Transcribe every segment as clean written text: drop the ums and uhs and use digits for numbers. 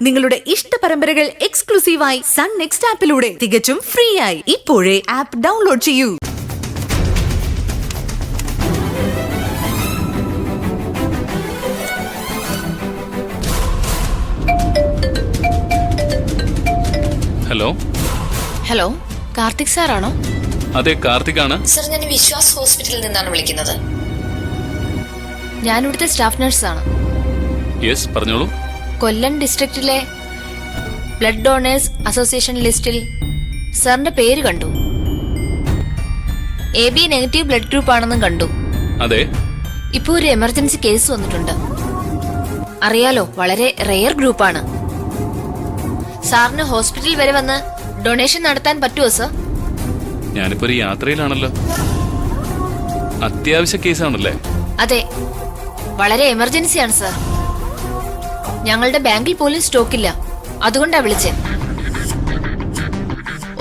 നിങ്ങളുടെ ഇഷ്ട പരമ്പരകൾ എക്സ്ക്ലൂസീവായി സൺ നെക്സ്റ്റ് ആപ്പിലൂടെ തികച്ചും ഫ്രീ ആയി ഇപ്പോഴേ ആപ്പ് ഡൗൺലോഡ് ചെയ്യൂ. ഹലോ ഹലോ, കാർത്തിക് സാറാണോ? അതെ, കാർത്തിക് ആണ്. സർ, ഞാൻ വിശ്വാസ് ഹോസ്പിറ്റലിൽ നിന്നാണ് വിളിക്കുന്നത്. ഞാൻ ഇവിടുത്തെ സ്റ്റാഫ് നഴ്സാണ്. യെസ്, പറഞ്ഞോളൂ. കൊല്ലം ഡിസ്ട്രിക്റ്റിലെ ബ്ലഡ് ഡോണേഴ്സ് അസോസിയേഷൻ ലിസ്റ്റിൽ സാറിന്റെ പേര് കണ്ടു. AB നെഗറ്റീവ് ബ്ലഡ് ഗ്രൂപ്പ് ആണെന്നും കണ്ടു. അതെ. ഇപ്പോ ഒരു എമർജൻസി കേസ് വന്നിട്ടുണ്ട്. അറിയാലോ, വളരെ റെയർ ഗ്രൂപ്പാണ്. സാറിന് ഹോസ്പിറ്റലിൽ വരെ വന്ന് ഡൊണേഷൻ നടത്താൻ പറ്റുമോ സർ? ഞാനിപ്പോ ഒരു യാത്രയിലാണല്ലോ. അത്യാവശ്യ കേസാണല്ലേ? അതെ, വളരെ എമർജൻസിയാണ് സർ. ഞങ്ങളുടെ ബാങ്കിൽ പോലും സ്റ്റോക്കില്ല, അതുകൊണ്ടാ വിളിച്ചേ.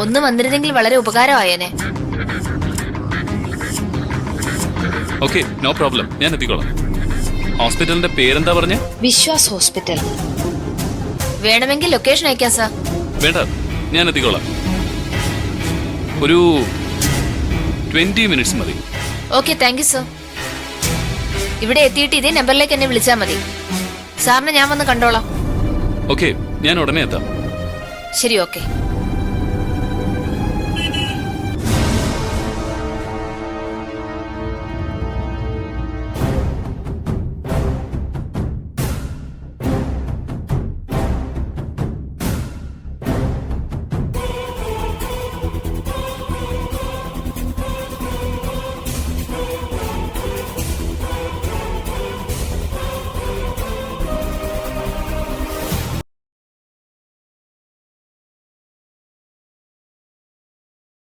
ഒന്ന് വന്നിരുന്നെങ്കിൽ വളരെ ഉപകാരമായേനെ. ഓക്കെ, നോ പ്രോബ്ലം, ഞാൻ എത്തിക്കോളാം. ഹോസ്പിറ്റലിന്റെ പേരെന്താ പറഞ്ഞേ? വിശ്വാസ് ഹോസ്പിറ്റൽ. വേണമെങ്കിൽ ലൊക്കേഷൻ അയക്കാം സർ. വേണ്ട, ഞാൻ എത്തിക്കോളാം. ഒരു 20 മിനിറ്റ്സ് മതി. Okay, thank you sir. ഇവിടെ എത്തിയിട്ട് ഇതേ നമ്പറിലേക്ക് എന്നെ വിളിച്ചാൽ മതി. സാറിനെ ഞാൻ വന്ന് കണ്ടോളാം. ഓക്കെ, ഞാൻ ഉടനെ എത്താം. ശരി, ഓക്കെ.